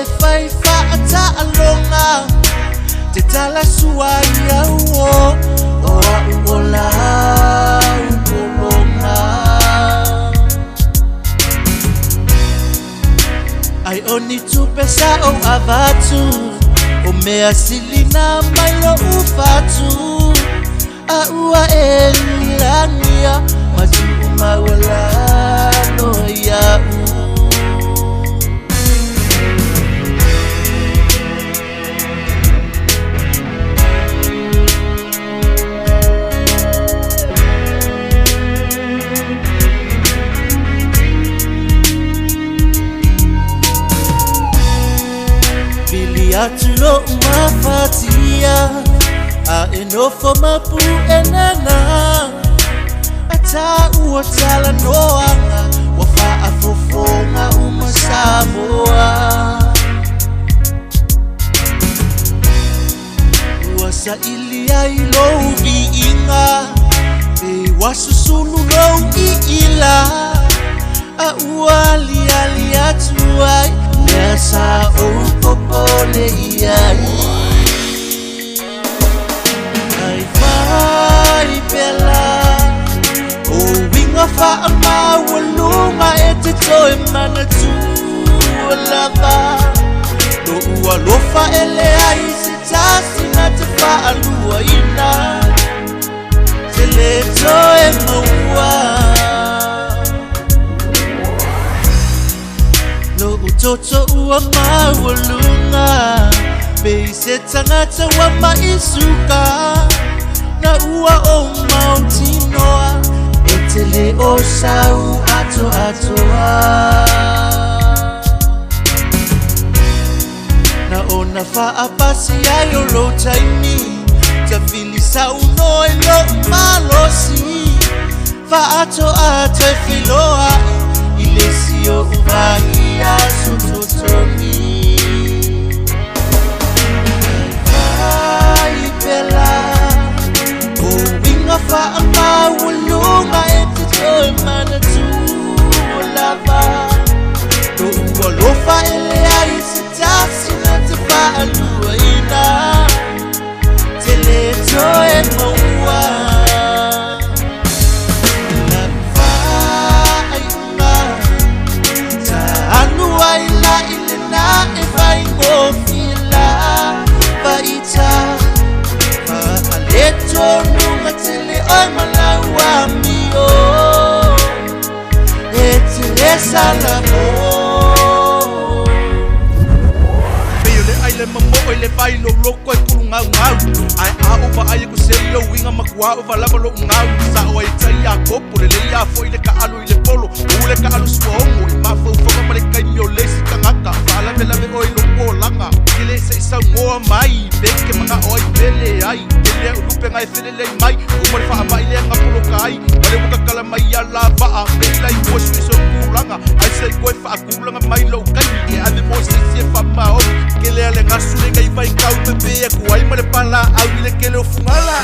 fai whaata alonga te tala suai au o au o la ukolonga ai oni tupesa o avatu o mea silina mai lo ufatu a ua elilania maju mawala no ya Atulo mafatia a enofo mapu enana ata uotala noanga wafa afofonga umasamoa uasa ilia ilo viinga be wasusulu lo iila a uali ali atuai Nessa upopole iai Ai vai pela O winga fa ama walunga e te toe mana tu lava No ua lofa ele ai se tasi na te fa alua ina Te le toe maua Toto ua mawalunga Bei se tangata wa maisuka Na ua o mautinoa Etele o sau ato atoa Na ona fa apasi ayo lo taimi Ta fili sau no e lo malosi Fa ato ato e filoa Ilesio uvai Asutotomi Vai pela O winga fa ama walunga e te toe mana tu lava No ua lofa ele ai se tasi na te fa alua ina Te le toe maua Nunga tele oi malawa mio Etele salamo Pele aile mamo oile vai lo loko e kuru ngau ngau Ai a uva aile ku seio winga makua uva lava lo ngau Sa o e tai a kopo le leia fo ile ka alu ile polo Ule ka alu suongo i mafo ufoka male kai mio lesi kangaka Fala me lave oi lo polanga Kile se isa ngoa mai Beke manga oi pele ai Kile urupe ngai felele mai Umare faa mai le ngapolo kai Mare muka kala mai ala vaa Pela i kuasu iso kulanga Ai sei koe faa kulanga mai lo kai Ke ane mo se se faa mao Kele ale ngasu le ngai vai kau pepe Kuai mare pala au ile kele o fungala